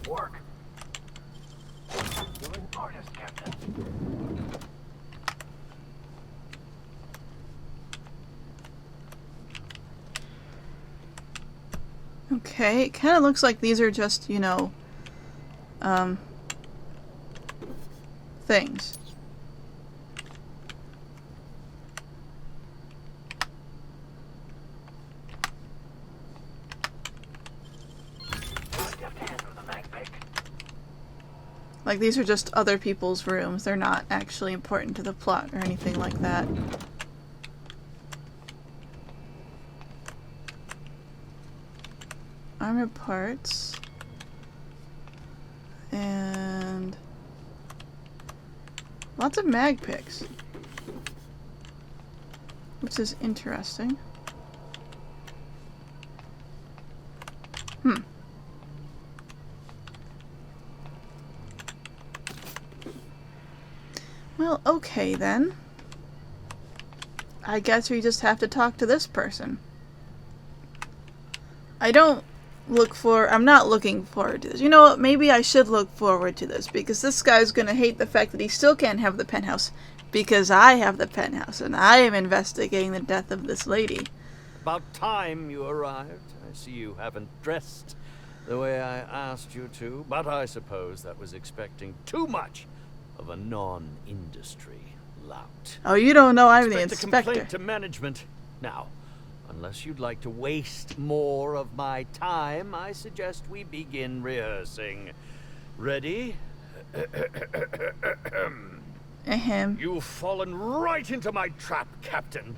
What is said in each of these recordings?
work. You're an artist, Captain. Okay, it kind of looks like these are just, you know, things. Like, these are just other people's rooms. They're not actually important to the plot or anything like that. Armor parts. And lots of mag picks. Which is interesting. Well, okay then. I guess we just have to talk to this person. I'm not looking forward to this. You know what, maybe I should look forward to this, because this guy's gonna hate the fact that he still can't have the penthouse, because I have the penthouse, and I am investigating the death of this lady. About time you arrived. I see you haven't dressed the way I asked you to, but I suppose that was expecting too much of a non-industry lout. Oh, you don't know I'm the Expect a inspector. complaint to management. Now, unless you'd like to waste more of my time, I suggest we begin rehearsing. Ready? Ahem. You've fallen right into my trap, Captain.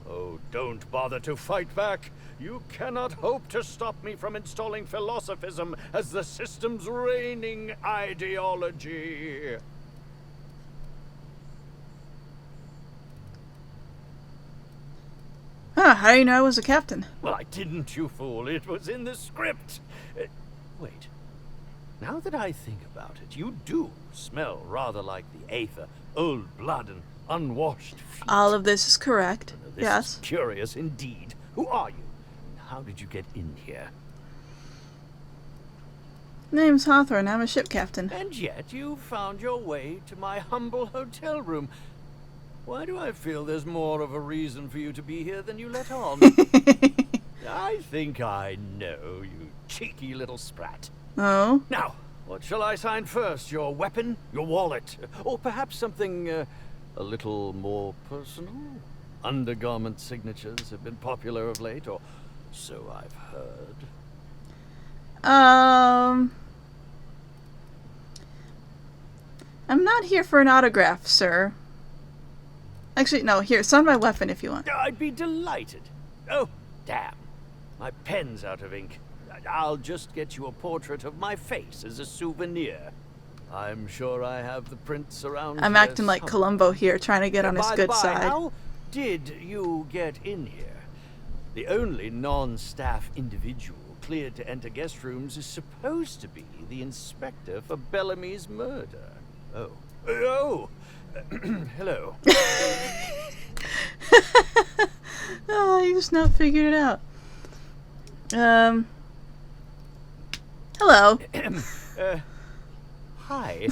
Oh, don't bother to fight back. You cannot hope to stop me from installing philosophism as the system's reigning ideology. Huh, how do you know I was a captain? Well, I didn't, you fool. It was in the script. Wait. Now that I think about it, you do smell rather like the Aether, old blood and unwashed feet. All of this is correct. This Yes. is curious indeed. Who are you? And how did you get in here? Name's Hawthorne. I'm a ship captain. And yet you found your way to my humble hotel room. Why do I feel there's more of a reason for you to be here than you let on? I think I know, you cheeky little sprat. Oh? Now, what shall I sign first? Your weapon? Your wallet? Or perhaps something a little more personal? Undergarment signatures have been popular of late, or so I've heard. I'm not here for an autograph, sir. Actually, no, here, sign my weapon if you want. I'd be delighted. Oh, damn. My pen's out of ink. I'll just get you a portrait of my face as a souvenir. I'm sure I have the prints around I'm here acting like somewhere. Columbo here, trying to get on his By the good by, side. How did you get in here? The only non-staff individual cleared to enter guest rooms is supposed to be the inspector for Bellamy's murder. Oh. Hello. Oh, you just not figured it out. Hello. Hi.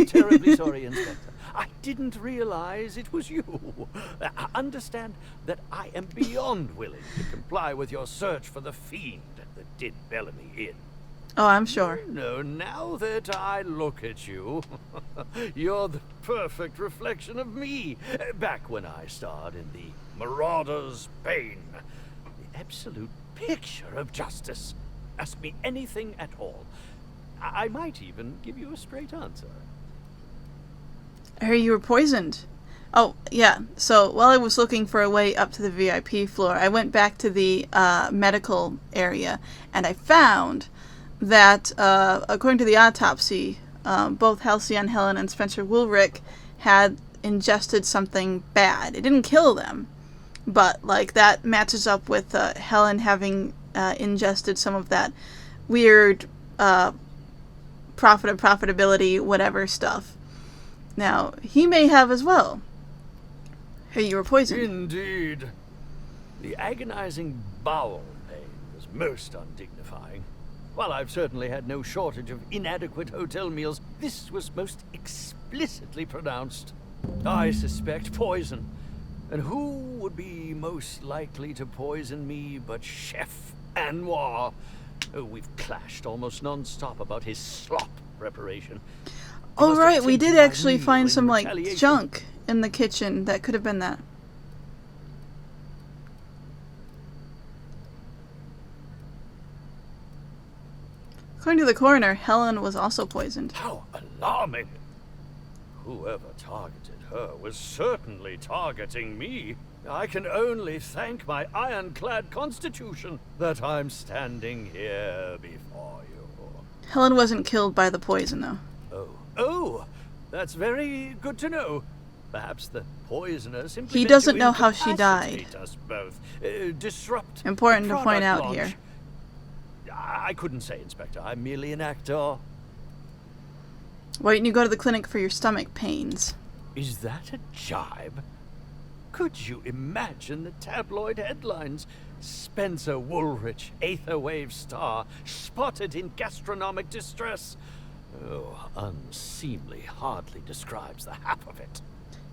Terribly sorry, Inspector. I didn't realize it was you. Understand that I am beyond willing to comply with your search for the fiend that did Bellamy in. Oh, I'm sure. No, now that I look at you, you're the perfect reflection of me, back when I starred in the Marauder's Bane. The absolute picture of justice. Ask me anything at all. I might even give you a straight answer. I heard you were poisoned. Oh, yeah. So, while I was looking for a way up to the VIP floor, I went back to the medical area, and I found that, according to the autopsy, both Halcyon Helen and Spencer Woolrick had ingested something bad. It didn't kill them, but, like, that matches up with Helen having ingested some of that weird profitability, whatever stuff. Now, he may have as well. Hey, you were poisoned. Indeed. The agonizing bowel pain was most undignifying. While I've certainly had no shortage of inadequate hotel meals, this was most explicitly pronounced. I suspect poison. And who would be most likely to poison me but Chef Anwar? Oh, we've clashed almost non-stop about his slop preparation. Oh, right, we did actually find some, like, junk in the kitchen. That could have been that. According to the coroner, Helen was also poisoned. How alarming! Whoever targeted her was certainly targeting me. I can only thank my ironclad constitution that I'm standing here before you. Helen wasn't killed by the poison, though. Oh, that's very good to know. Perhaps the poisoner simply He meant doesn't to know how she died. incapacitate us both, disrupt Important the to point product out launch. here. I couldn't say, Inspector. I'm merely an actor. Why didn't you go to the clinic for your stomach pains? Is that a jibe? Could you imagine the tabloid headlines? Spencer Woolrich, Aetherwave star, spotted in gastronomic distress. Oh, unseemly hardly describes the half of it.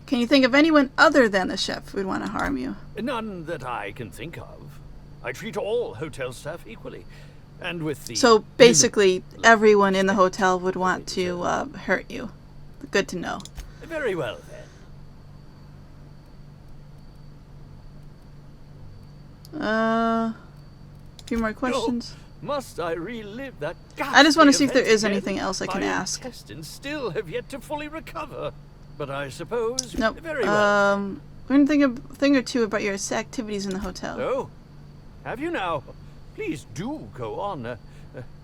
Can you think of anyone other than the chef who'd want to harm you? None that I can think of. I treat all hotel staff equally. And with the... So basically, everyone in the hotel would want to hurt you. Good to know. Very well, then. A few more questions. Oh, must I relive that I just want to see if there ghastly is event anything again? else I can My ask. intestines still have yet to fully recover. But I suppose... Nope. Very well. We're gonna think a thing or two about your activities in the hotel. Oh, have you now? Please do go on.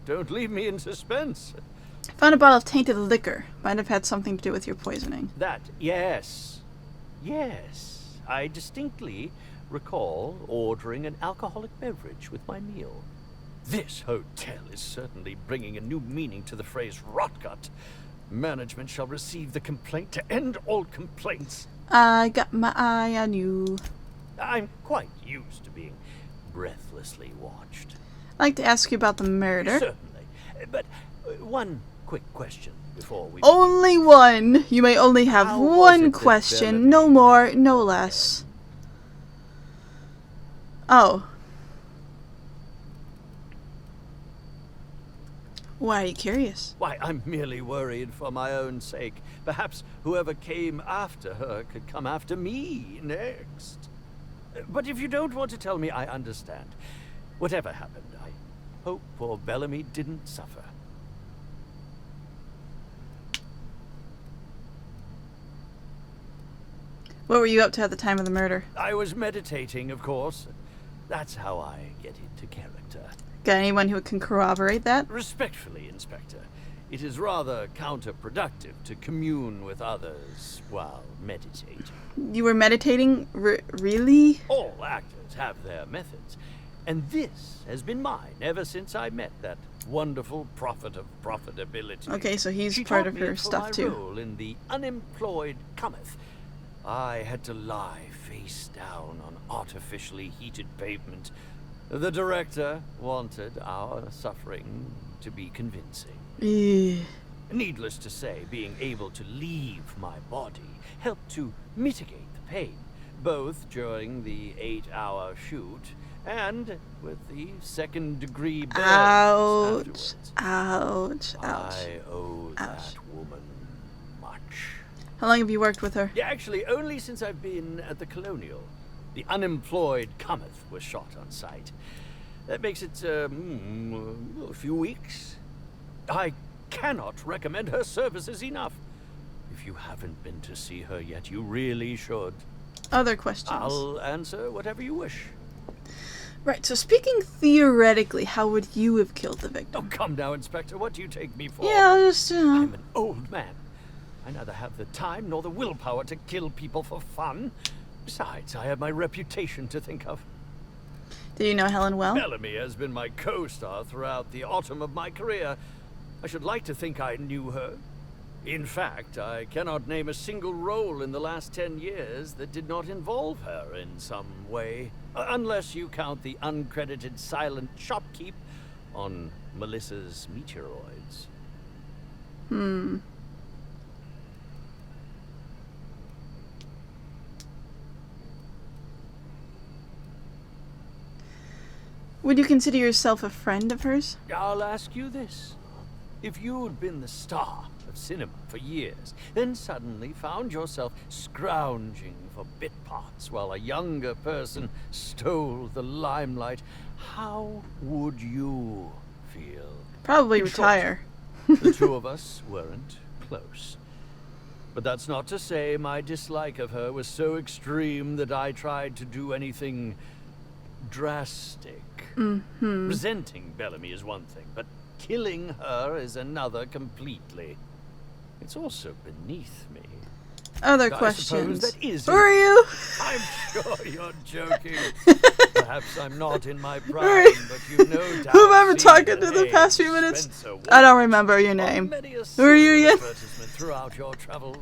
Don't leave me in suspense. Found a bottle of tainted liquor. Might have had something to do with your poisoning. That, yes. Yes. I distinctly recall ordering an alcoholic beverage with my meal. This hotel is certainly bringing a new meaning to the phrase rotgut. Management shall receive the complaint to end all complaints. I got my eye on you. I'm quite used to being breathlessly watched. I'd like to ask you about the murder. Certainly. But one quick question before we... Only one. You may only have How was one it that question. Bellamy- No more, no less. Oh. Why are you curious? Why, I'm merely worried for my own sake. Perhaps whoever came after her could come after me next. But if you don't want to tell me, I understand. Whatever happened, I hope poor Bellamy didn't suffer. What were you up to at the time of the murder? I was meditating, of course. That's how I get into character. Got anyone who can corroborate that? Respectfully, Inspector, it is rather counterproductive to commune with others while meditating. You were meditating? Really? All actors have their methods, and this has been mine ever since I met that wonderful prophet of profitability. Okay, so he's She part taught of me her that for stuff my too. role in The Unemployed Cometh, I had to lie face down on artificially heated pavement. The director wanted our suffering to be convincing. Eh. Needless to say, being able to leave my body helped to mitigate the pain, both during the 8-hour shoot and with the second-degree burns Ouch. afterwards. Ouch. Ouch. I owe Ouch. that woman much. How long have you worked with her? Yeah, actually, only since I've been at the Colonial. The Unemployed Cometh was shot on site. That makes it, a few weeks. I cannot recommend her services enough. If you haven't been to see her yet, you really should. Other questions? I'll answer whatever you wish. Right, so speaking theoretically, how would you have killed the Oh, victim? come now, Inspector. What do you take me for? Yeah, I'll just, I'm an old man. I neither have the time nor the willpower to kill people for fun. Besides, I have my reputation to think of. Do you know Helen well? Bellamy has been my co-star throughout the autumn of my career. I should like to think I knew her. In fact, I cannot name a single role in the last 10 years that did not involve her in some way. Unless you count the uncredited silent shopkeep on Melissa's meteoroids. Hmm. Would you consider yourself a friend of hers? I'll ask you this. If you'd been the star of cinema for years, then suddenly found yourself scrounging for bit parts while a younger person stole the limelight, how would you feel? Probably In short, retire. the two of us weren't close. But that's not to say my dislike of her was so extreme that I tried to do anything drastic. Resenting Bellamy is one thing, but killing her is another completely. It's also beneath me. Other I questions. suppose that is Who are you? I'm sure you're joking. Perhaps I'm not in my Right. prime, but you've no doubt Who have I been seen talking the to the name past few minutes? Spencer I don't Wood remember your on name. many a Who are you serial again? advertisement throughout your travels.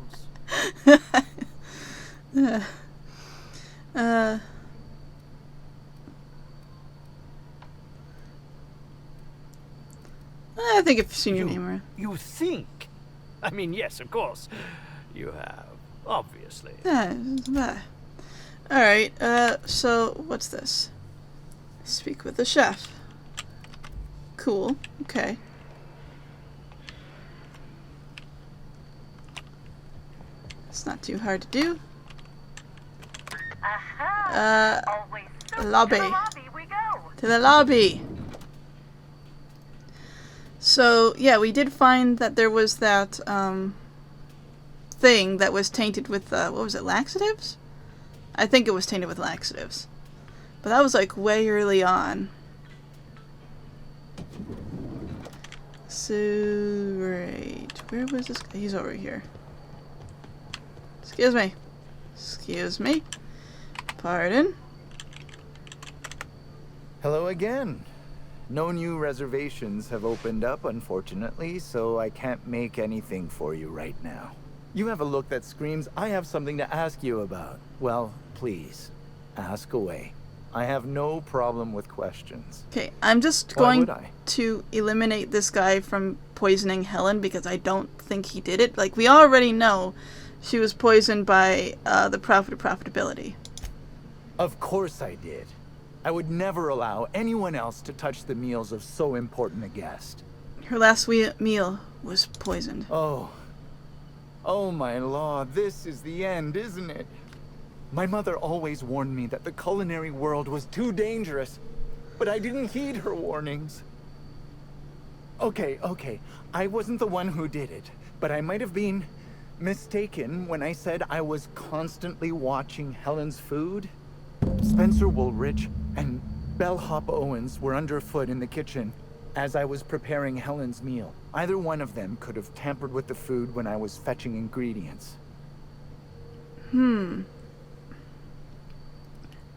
I think I've seen your name around. You think? I mean, yes, of course. You have. Obviously. Alright, so what's this? Speak with the chef. Cool, okay. It's not too hard to do. Always so lobby. To the lobby we go. To the lobby! So, yeah, we did find that there was that, thing that was tainted with, what was it, laxatives? I think it was tainted with laxatives. But that was, like, way early on. So, right. Where was this guy? He's over here. Excuse me. Excuse me. Pardon. Hello again. No new reservations have opened up, unfortunately, so I can't make anything for you right now. You have a look that screams, I have something to ask you about. Well, please, ask away. I have no problem with questions. Okay, I'm just Why going would I? to eliminate this guy from poisoning Helen because I don't think he did it. Like, we already know she was poisoned by the profitability. Of course I did. I would never allow anyone else to touch the meals of so important a guest. Her last meal was poisoned. Oh. Oh my law, this is the end, isn't it? My mother always warned me that the culinary world was too dangerous, but I didn't heed her warnings. Okay, I wasn't the one who did it, but I might have been mistaken when I said I was constantly watching Helen's food. Spencer Woolrich and Bellhop Owens were underfoot in the kitchen as I was preparing Helen's meal. Either one of them could have tampered with the food when I was fetching ingredients.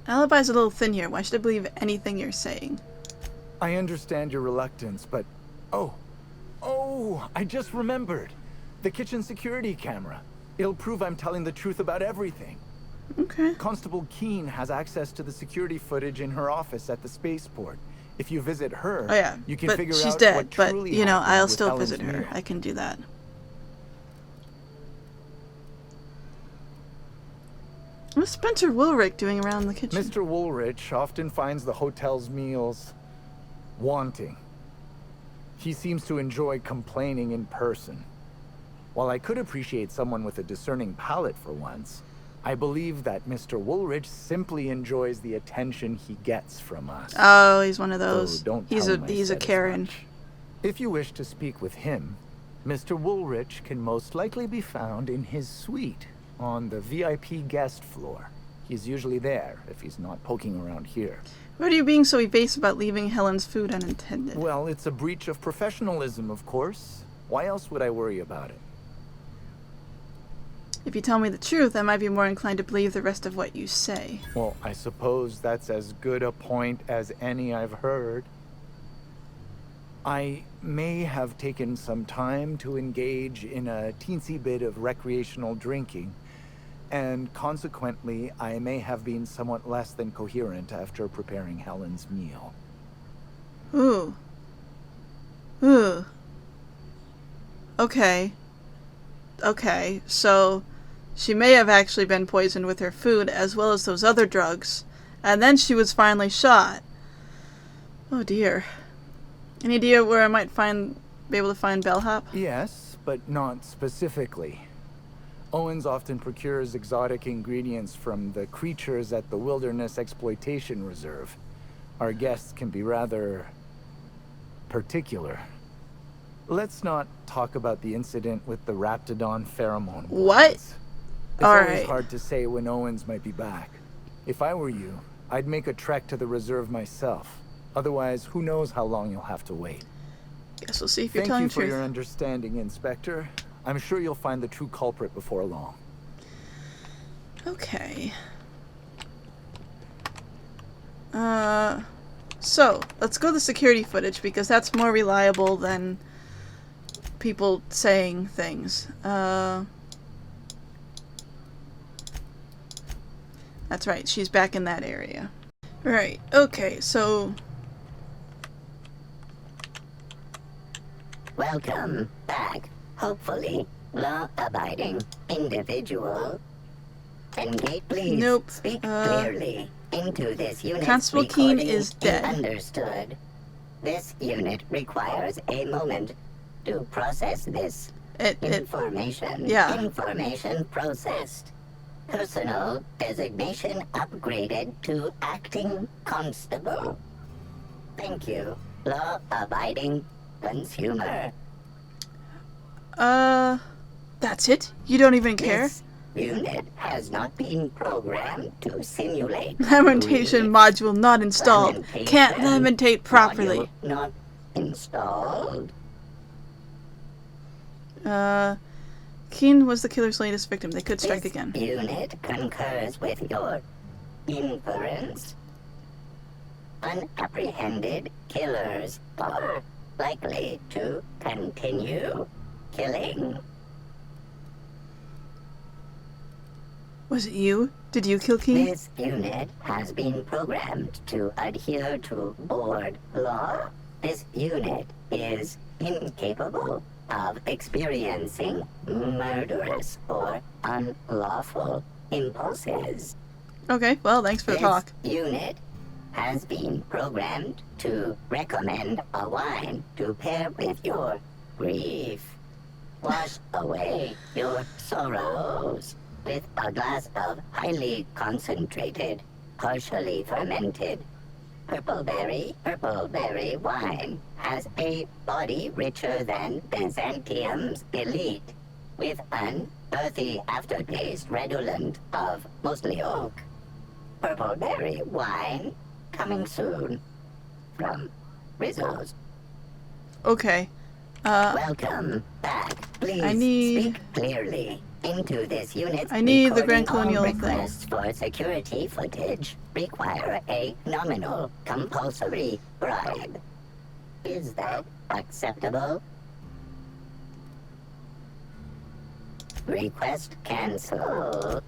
Alibi's a little thin here. Why should I believe anything you're saying? I understand your reluctance, but... Oh, I just remembered. The kitchen security camera. It'll prove I'm telling the truth about everything. Okay. Constable Keene has access to the security footage in her office at the spaceport. If you visit her, Oh yeah, you can but figure she's out dead. what But truly you know, happened I'll with still Helen's visit her. meal. I can do that. What's Spencer Woolrich doing around the kitchen? Mr. Woolrich often finds the hotel's meals wanting. He seems to enjoy complaining in person. While I could appreciate someone with a discerning palate for once, I believe that Mr. Woolrich simply enjoys the attention he gets from us. Oh, he's one of those. So don't he's tell a him I he's a said as Karen. much. If you wish to speak with him, Mr. Woolrich can most likely be found in his suite on the VIP guest floor. He's usually there if he's not poking around here. What are you being so evasive about leaving Helen's food unattended? Well, it's a breach of professionalism, of course. Why else would I worry about it? If you tell me the truth, I might be more inclined to believe the rest of what you say. Well, I suppose that's as good a point as any I've heard. I may have taken some time to engage in a teensy bit of recreational drinking, and consequently, I may have been somewhat less than coherent after preparing Helen's meal. Ooh. Okay. Okay, so she may have actually been poisoned with her food as well as those other drugs. And then she was finally shot. Oh dear. Any idea where I might be able to find bellhop? Yes, but not specifically. Owens often procures exotic ingredients from the creatures at the Wilderness Exploitation Reserve. Our guests can be rather particular. Let's not talk about the incident with the Raptidon pheromone. What? It's All always right. hard to say when Owens might be back. If I were you, I'd make a trek to the reserve myself. Otherwise, who knows how long you'll have to wait. Guess we'll see if you're Thank telling you the for truth. your understanding, Inspector. I'm sure you'll find the true culprit before long. Okay. So, let's go to security footage because that's more reliable than people saying things. That's right, she's back in that area. Right, okay, so... Welcome back, hopefully, law-abiding individual. Engage, please. Nope, Speak clearly into this unit. Constable Keene is dead. Understood. This unit requires a moment to process this information. yeah. Information processed. Personal designation upgraded to acting constable. Thank you, law-abiding consumer. That's it? You don't even care? This unit has not been programmed to simulate. Lamentation module not installed. Can't lamentate properly. Module not installed. Keene was the killer's latest victim. They could strike This again. unit concurs with your inference. Unapprehended killers are likely to continue killing. Was it you? Did you kill Keene? This unit has been programmed to adhere to board law. This unit is incapable of experiencing murderous or unlawful impulses. Okay, well, thanks for the This talk. unit has been programmed to recommend a wine to pair with your grief. Wash away your sorrows with a glass of highly concentrated, partially fermented purple berry wine. Has a body richer than Byzantium's elite, with an earthy aftertaste redolent of mostly oak. Purple berry wine coming soon from Rizzo's. Okay. Welcome back. Please I need- speak clearly into this unit. I need the Recording Grand Colonial all thing. requests for security footage require a nominal compulsory bribe. Is that acceptable? Request cancel.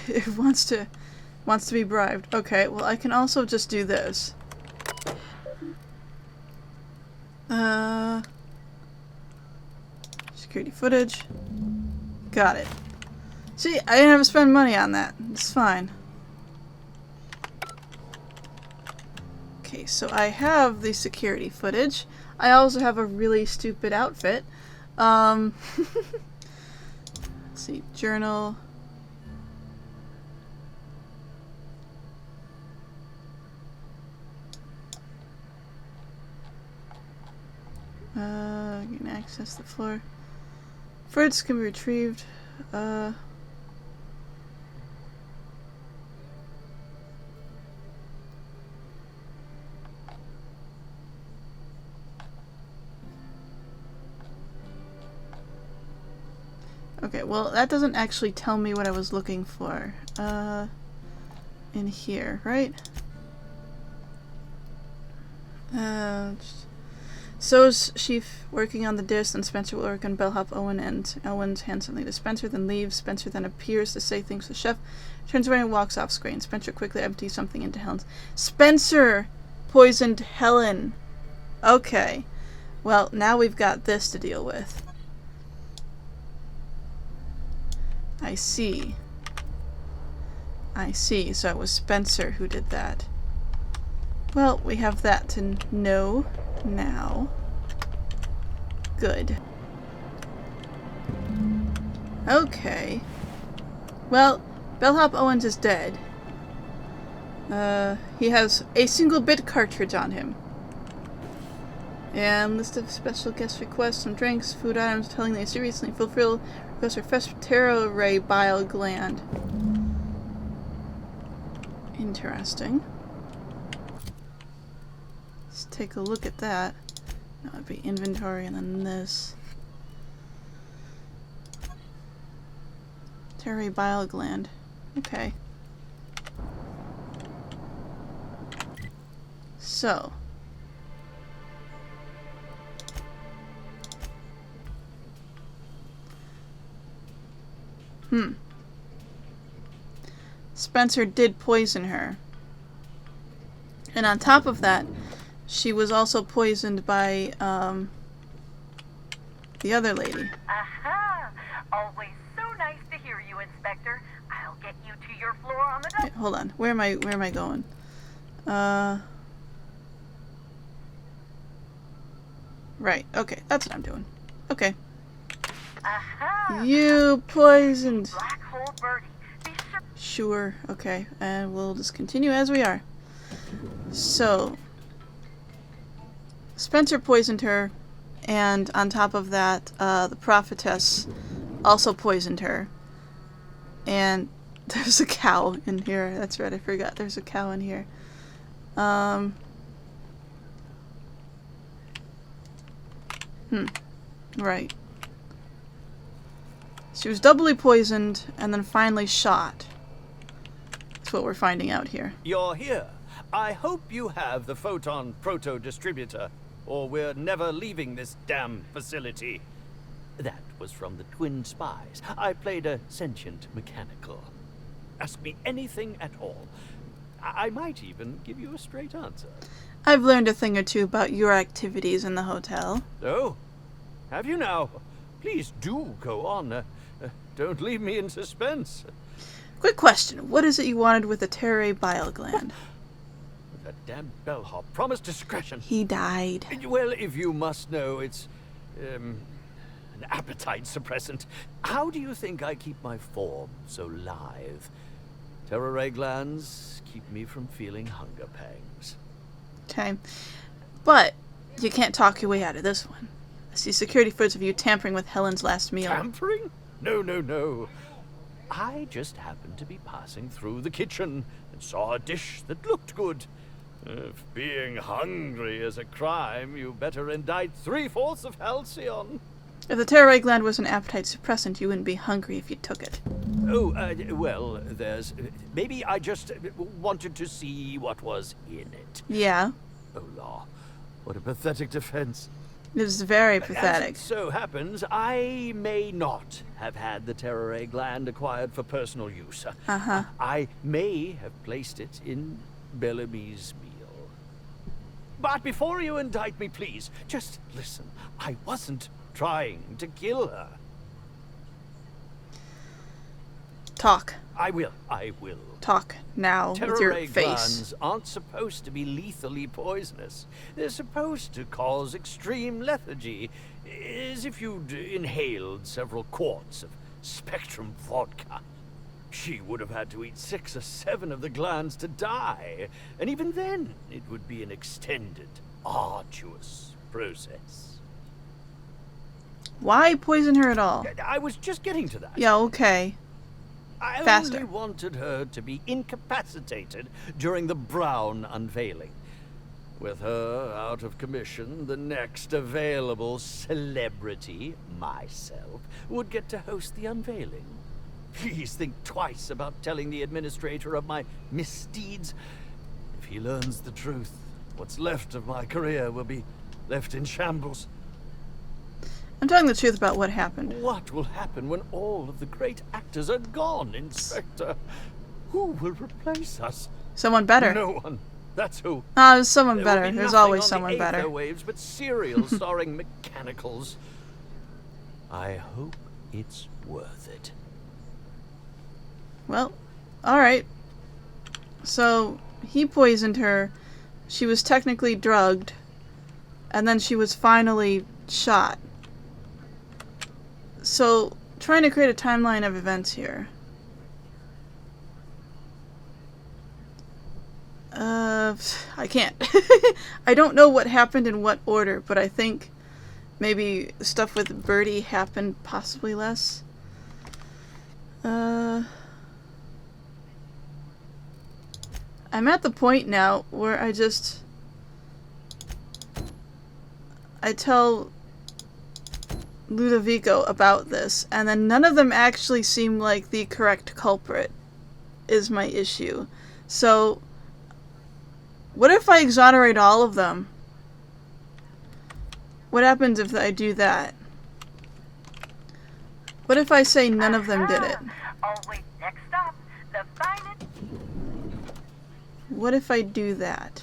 It wants to be bribed. Okay, well, I can also just do this. Security footage. Got it. See, I didn't have to spend money on that. It's fine. Okay, so I have the security footage. I also have a really stupid outfit. Let's see, journal. You can access the floor. Fruits can be retrieved. Okay, well, that doesn't actually tell me what I was looking for. In here, right? So's Sheaf working on the disc, and Spencer will work on bellhop Owen, and Owen's hands something to Spencer, then leaves. Spencer then appears to say things to the chef, turns away and walks off screen. Spencer quickly empties something into Helen's. Spencer poisoned Helen! Okay. Well, now we've got this to deal with. I see. I see. So it was Spencer who did that. Well, we have that to know now. Good. Okay. Well, Bellhop Owens is dead. He has a single bit cartridge on him. And list of special guest requests, some drinks, food items, telling they seriously fulfill requests for fresh taro ray bile gland. Interesting. Let's take a look at that. That would be inventory and then this. Taro ray bile gland. Okay. So. Spencer did poison her. And on top of that, she was also poisoned by, the other lady. Aha! Always so nice to hear you, Inspector. I'll get you to your floor on the Wait, hold on. Where am I going? Right. Okay, that's what I'm doing. Okay. Aha! You poisoned. Black hole birdie. Be sure. Sure. Okay. And we'll just continue as we are. So, Spencer poisoned her, and on top of that, the prophetess also poisoned her. And there's a cow in here. That's right, I forgot. There's a cow in here. Right. She was doubly poisoned and then finally shot. That's what we're finding out here. You're here. I hope you have the photon proto-distributor, or we're never leaving this damn facility. That was from the twin spies. I played a sentient mechanical. Ask me anything at all. I might even give you a straight answer. I've learned a thing or two about your activities in the hotel. Oh, have you now? Please do go on. Don't leave me in suspense. Quick question. What is it you wanted with the Taro ray bile gland? That damn bellhop promised discretion. He died. Well, if you must know, it's an appetite suppressant. How do you think I keep my form so lithe? Taro ray glands keep me from feeling hunger pangs. Okay. But you can't talk your way out of this one. I see security footage of you tampering with Helen's last meal. Tampering? No, no, no. I just happened to be passing through the kitchen and saw a dish that looked good. If being hungry is a crime, you better indict 3/4 of Halcyon. If the Taro ray gland was an appetite suppressant, you wouldn't be hungry if you took it. Oh, well, there's... maybe I just wanted to see what was in it. Yeah. Oh, law. What a pathetic defense. It was very As pathetic. it so happens, I may not have had the Taro ray gland acquired for personal use. Uh-huh. I may have placed it in Bellamy's meal. But before you indict me, please, just listen. I wasn't trying to kill her. Talk. I will. Talk now with Taro your ray face. glands aren't supposed to be lethally poisonous. They're supposed to cause extreme lethargy, as if you'd inhaled several quarts of Spectrum vodka. She would have had to eat 6 or 7 of the glands to die, and even then, it would be an extended, arduous process. Why poison her at all? I was just getting to that. Yeah, okay. I Faster. only wanted her to be incapacitated during the Brown unveiling. With her out of commission, the next available celebrity, myself, would get to host the unveiling. Please think twice about telling the administrator of my misdeeds. If he learns the truth, what's left of my career will be left in shambles. I'm telling the truth about what happened. What will happen when all of the great actors are gone, Inspector? Who will replace us? Someone better. No one. That's who. There's someone There better. will be There's nothing always on someone the better. Aether waves but serials starring mechanicals. I hope it's worth it. Well, alright. So, he poisoned her. She was technically drugged. And then she was finally shot. So, trying to create a timeline of events here. I can't. I don't know what happened in what order, but I think maybe stuff with Birdie happened possibly less. I'm at the point now where I tell Ludovico about this, and then none of them actually seem like the correct culprit, is my issue. So, what if I exonerate all of them? What happens if I do that? What if I say none of them did it? Always next stop, the finest. What if I do that?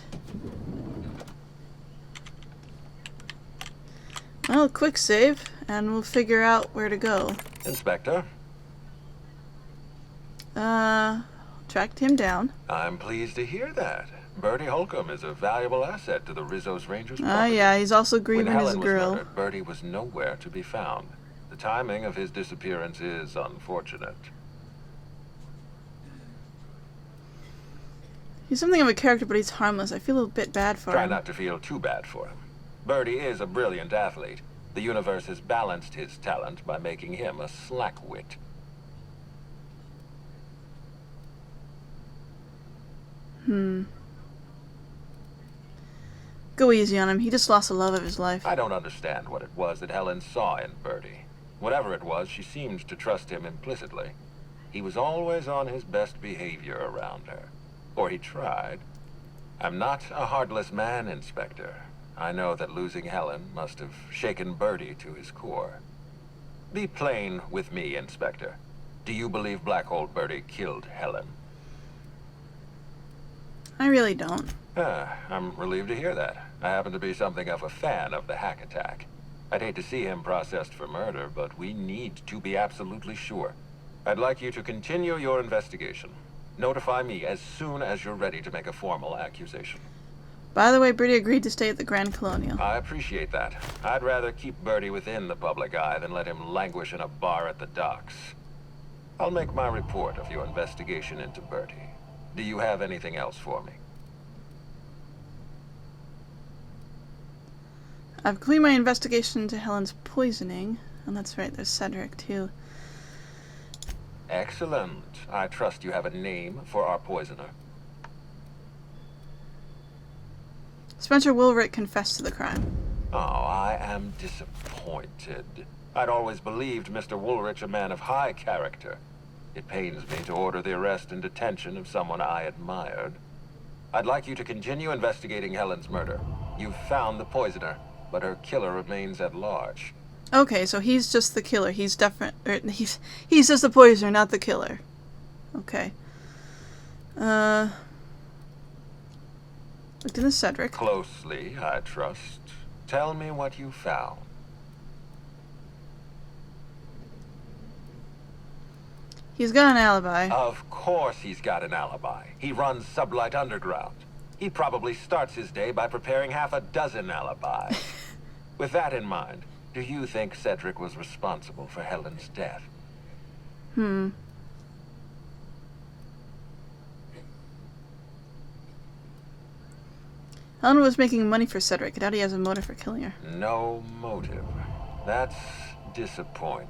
Well, quick save, and we'll figure out where to go. Inspector, Tracked him down. I'm pleased to hear that. Bertie Holcomb is a valuable asset to the Rizzo's Rangers Ah, property. yeah, he's also When grieving his Helen was girl. murdered, Bertie was nowhere to be found. The timing of his disappearance is unfortunate. He's something of a character, but he's harmless. I feel a bit bad for Try him. not to feel too bad for him. Bertie is a brilliant athlete. The universe has balanced his talent by making him a slackwit. Go easy on him. He just lost the love of his life. I don't understand what it was that Helen saw in Bertie. Whatever it was, she seemed to trust him implicitly. He was always on his best behavior around her. Or he tried. I'm not a heartless man, Inspector. I know that losing Helen must have shaken Bertie to his core. Be plain with me, Inspector. Do you believe Black Hole Bertie killed Helen? I really don't. I'm relieved to hear that. I happen to be something of a fan of the hack attack. I'd hate to see him processed for murder, but we need to be absolutely sure. I'd like you to continue your investigation. Notify me as soon as you're ready to make a formal accusation. By the way, Bertie agreed to stay at the Grand Colonial. I appreciate that. I'd rather keep Bertie within the public eye than let him languish in a bar at the docks. I'll make my report of your investigation into Bertie. Do you have anything else for me? I've completed my investigation into Helen's poisoning. And that's right, there's Cedric, too. Excellent. I trust you have a name for our poisoner. Spencer Woolrick confessed to the crime. Oh, I am disappointed. I'd always believed Mr. Woolrich a man of high character. It pains me to order the arrest and detention of someone I admired. I'd like you to continue investigating Helen's murder. You've found the poisoner, but her killer remains at large. Okay, so he's just the killer. He's different. He's just the poisoner, not the killer. Okay. Looked into Cedric. Closely, I trust. Tell me what you found. He's got an alibi. Of course he's got an alibi. He runs Sublight Underground. He probably starts his day by preparing half a dozen alibis. With that in mind, do you think Cedric was responsible for Helen's death? Helen was making money for Cedric. I doubt he has a motive for killing her. No motive. That's disappointing,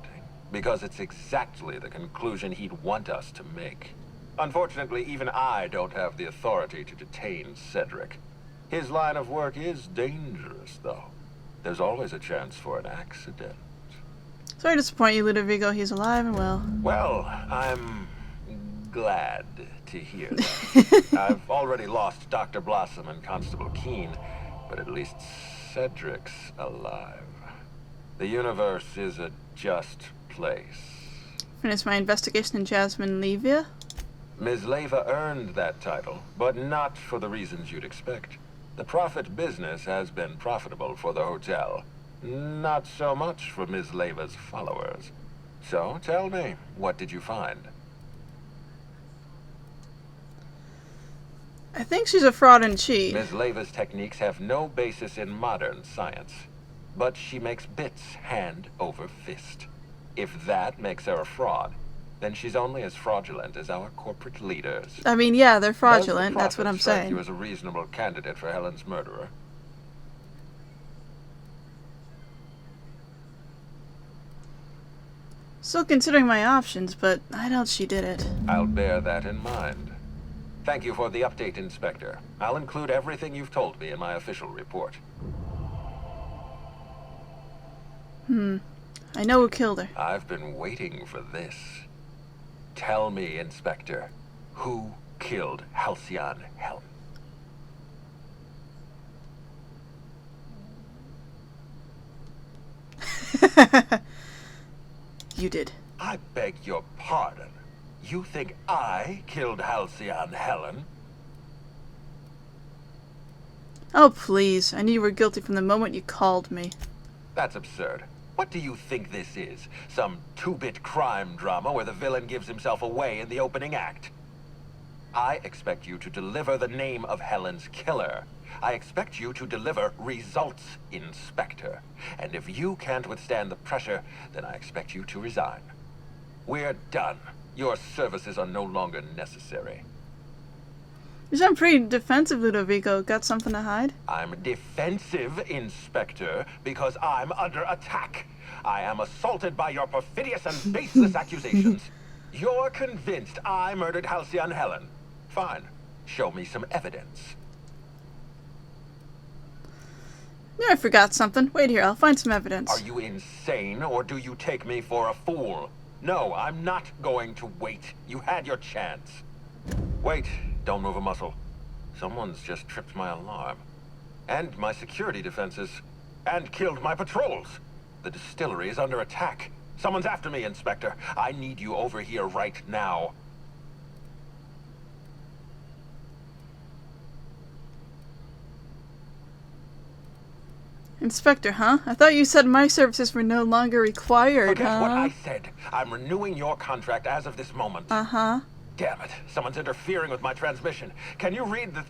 because it's exactly the conclusion he'd want us to make. Unfortunately, even I don't have the authority to detain Cedric. His line of work is dangerous, though. There's always a chance for an accident. Sorry to disappoint you, Ludovico. He's alive and well. Well, I'm glad to hear that. I've already lost Dr. Blossom and Constable Keene, but at least Cedric's alive. The universe is a just place. Finished my investigation in Jasmine Levia. Ms. Leva earned that title, but not for the reasons you'd expect. The profit business has been profitable for the hotel. Not so much for Ms. Leva's followers. So, tell me, what did you find? I think she's a fraud and cheat. Ms. Leva's techniques have no basis in modern science, but she makes bits hand over fist. If that makes her a fraud, then she's only as fraudulent as our corporate leaders. I mean, yeah, they're Does the fraudulent. That's what Prophet I'm strike saying. you as a reasonable candidate for Helen's murderer? Still considering my options, but I doubt she did it. I'll bear that in mind. Thank you for the update, Inspector. I'll include everything you've told me in my official report. I know who killed her. I've been waiting for this. Tell me, Inspector, who killed Halcyon Helen? You did. I beg your pardon. You think I killed Halcyon Helen? Oh, please. I knew you were guilty from the moment you called me. That's absurd. What do you think this is? Some two-bit crime drama where the villain gives himself away in the opening act? I expect you to deliver the name of Helen's killer. I expect you to deliver results, Inspector. And if you can't withstand the pressure, then I expect you to resign. We're done. Your services are no longer necessary. You sound pretty defensive, Ludovico. Got something to hide? I'm defensive, Inspector, because I'm under attack. I am assaulted by your perfidious and baseless accusations. You're convinced I murdered Halcyon Helen. Fine. Show me some evidence. Yeah, I forgot something. Wait here, I'll find some evidence. Are you insane, or do you take me for a fool? No, I'm not going to wait. You had your chance. Wait, don't move a muscle. Someone's just tripped my alarm. And my security defenses. And killed my patrols. The distillery is under attack. Someone's after me, Inspector. I need you over here right now. Inspector, huh? I thought you said my services were no longer required, Forget what I huh? said. I'm renewing your contract as of this moment. Uh-huh. Damn it. Someone's interfering with my transmission. Can you read the...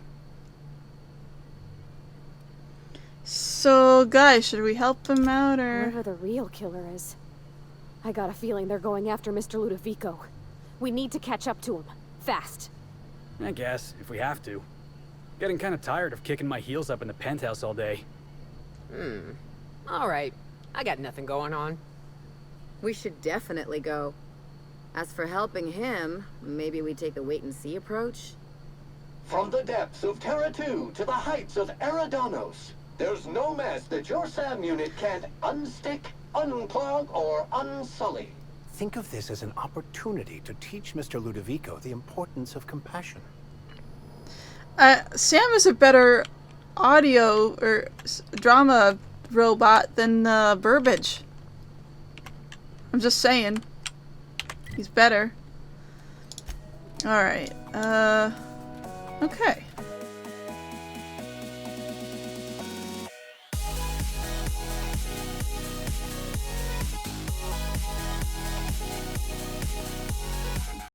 So, guys, should we help him out, or...? Whoever the real killer is. I got a feeling they're going after Mr. Ludovico. We need to catch up to him. Fast. I guess, if we have to. Getting kind of tired of kicking my heels up in the penthouse all day. Alright. I got nothing going on. We should definitely go. As for helping him, maybe we take the wait-and-see approach? From the depths of Terra 2 to the heights of Eridanos, there's no mess that your SAM unit can't unstick, unclog, or unsully. Think of this as an opportunity to teach Mr. Ludovico the importance of compassion. Sam is a better audio or drama robot than Burbage. I'm just saying. He's better. Alright. Okay.